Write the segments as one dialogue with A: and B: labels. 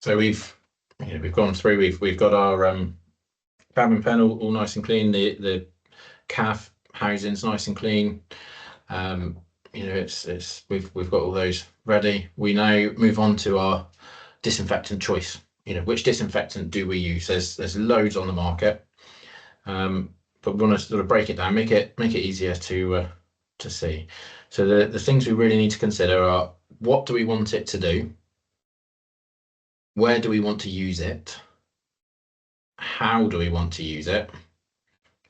A: So we've gone through. We've got our cabin pen all nice and clean. The calf housing's nice and clean. We've got all those ready. We now move on to our disinfectant choice. Which disinfectant do we use? There's loads on the market, but we want to sort of break it down, make it easier to see. So the things we really need to consider are: what do we want it to do? Where do we want to use it? How do we want to use it?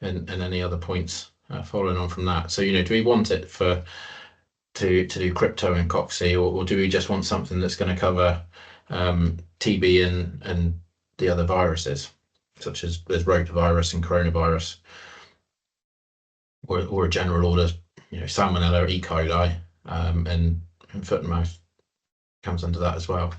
A: And any other points following on from that. So do we want it to do crypto and cocci, or do we just want something that's going to cover TB and the other viruses, such as rotavirus and coronavirus, or a general order, salmonella, E. coli, and foot and mouth comes under that as well.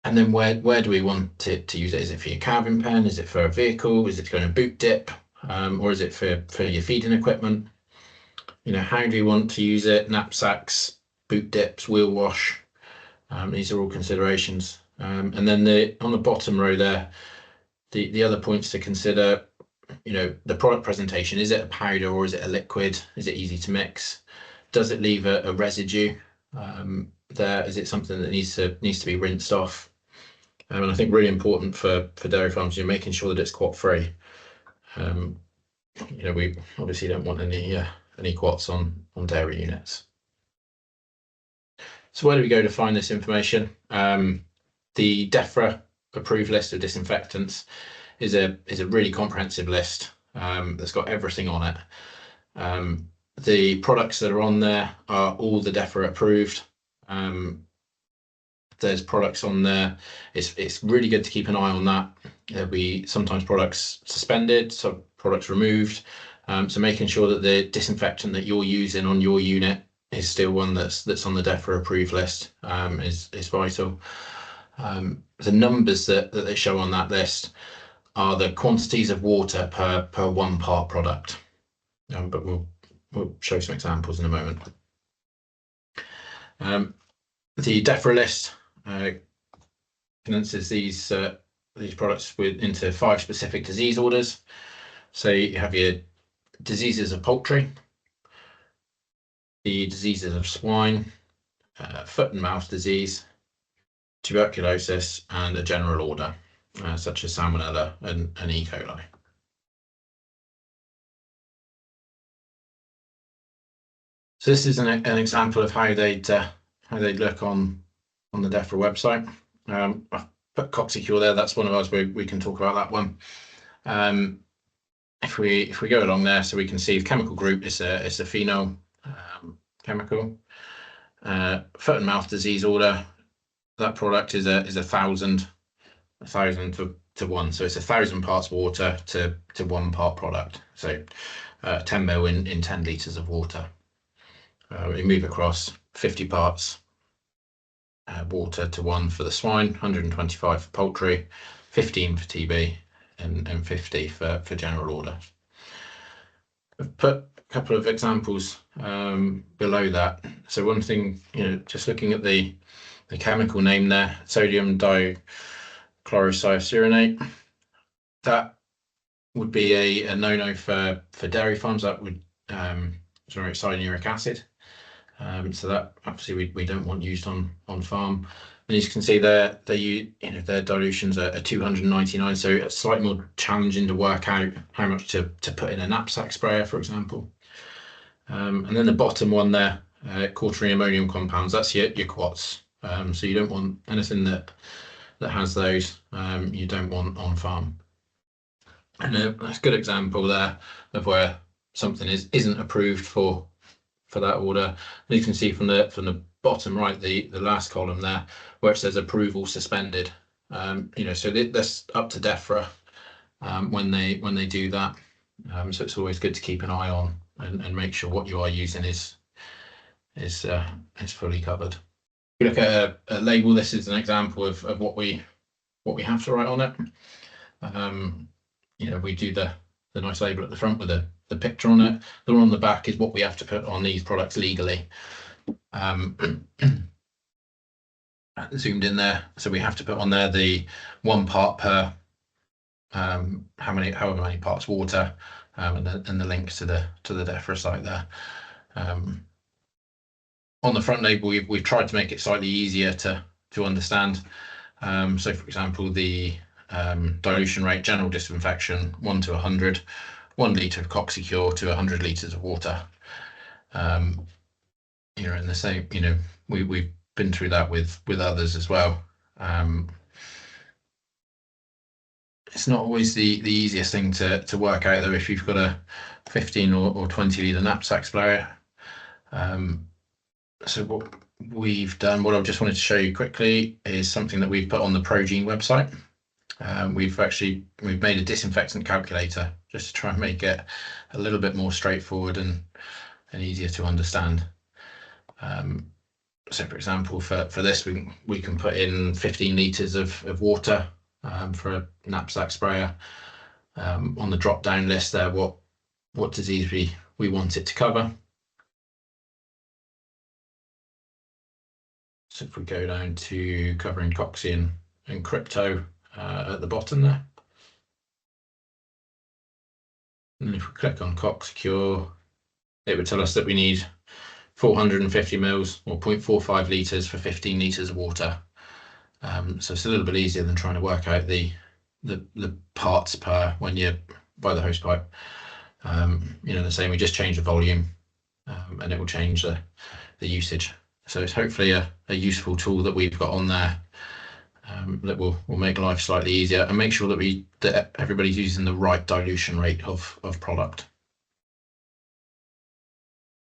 A: And then where do we want it to use it? Is it for your cabin pen? Is it for a vehicle? Is it going to boot dip? Or is it for your feeding equipment? How do you want to use it? Knapsacks, boot dips, wheel wash. These are all considerations. And then on the bottom row there, the other points to consider, the product presentation. Is it a powder or is it a liquid? Is it easy to mix? Does it leave a residue there? Is it something that needs to be rinsed off? And I think really important for dairy farms, you're making sure that it's quat free. We obviously don't want any quats on dairy units. So where do we go to find this information? The DEFRA approved list of disinfectants is a really comprehensive list that's got everything on it. The products that are on there are all the DEFRA approved. There's products on there. It's really good to keep an eye on that. There'll be sometimes products suspended, some products removed. So making sure that the disinfectant that you're using on your unit is still one that's on the DEFRA approved list is vital. The numbers that they show on that list are the quantities of water per 1 part product. But we'll show some examples in a moment. The DEFRA list condenses these products into 5 specific disease orders. So you have your diseases of poultry, the diseases of swine, foot and mouth disease, tuberculosis, and a general order such as salmonella and E. coli. So this is an example of how they'd look on the DEFRA website. I've put Coxicure there. That's one of ours where we can talk about that one. If we go along there, so we can see the chemical group is a phenol chemical. Foot and mouth disease order. That product is 1,000 to 1. So it's 1,000 parts water to 1 part product. So 10 ml in 10 litres of water. We move across 50 parts water to 1 for the swine, 125 for poultry, 15 for TB, and 50 for general order. I've put a couple of examples below that. So one thing, just looking at the chemical name there, sodium dichlorocyanate, that would be a no-no for dairy farms. That would generate cyanuric acid. So that obviously we don't want used on farm. And as you can see there, their dilutions are 299, so it's slightly more challenging to work out how much to put in a knapsack sprayer, for example. And then the bottom one there, quaternary ammonium compounds, that's your quats. So you don't want anything that has those, you don't want on farm. And that's a good example there of where something isn't approved for that order. And you can see from the bottom right, the last column there, where it says approval suspended. So that's up to DEFRA when they do that. So it's always good to keep an eye on and make sure what you are using is fully covered. If you look at a label, this is an example of what we have to write on it. We do the nice label at the front with the picture on it. The one on the back is what we have to put on these products legally. zoomed in there. So we have to put on there the 1 part per however many parts water, and the links to the DEFRA site there. On the front label, we've tried to make it slightly easier to understand. So, for example, the dilution rate, general disinfection, 1 to 100, 1 litre of Coxicure to 100 litres of water. You know, and the same, you know, we've been through that with others as well. It's not always the easiest thing to work out though if you've got a 15 or 20 litre knapsack sprayer. So what we've done, what I just wanted to show you quickly, is something that we've put on the Progene website. We've made a disinfectant calculator just to try and make it a little bit more straightforward and easier to understand. So for example, for this, we can put in 15 litres of water for a knapsack sprayer. On the drop down list there, what disease we want it to cover. So if we go down to covering Coxy and Crypto at the bottom there, and if we click on Coxicure, it would tell us that we need 450 mils or 0.45 litres for 15 litres of water. So it's a little bit easier than trying to work out the parts per when you're by the hose pipe. You know, the same, we just change the volume and it will change the usage. So it's hopefully a useful tool that we've got on there that will make life slightly easier and make sure that everybody's using the right dilution rate of product.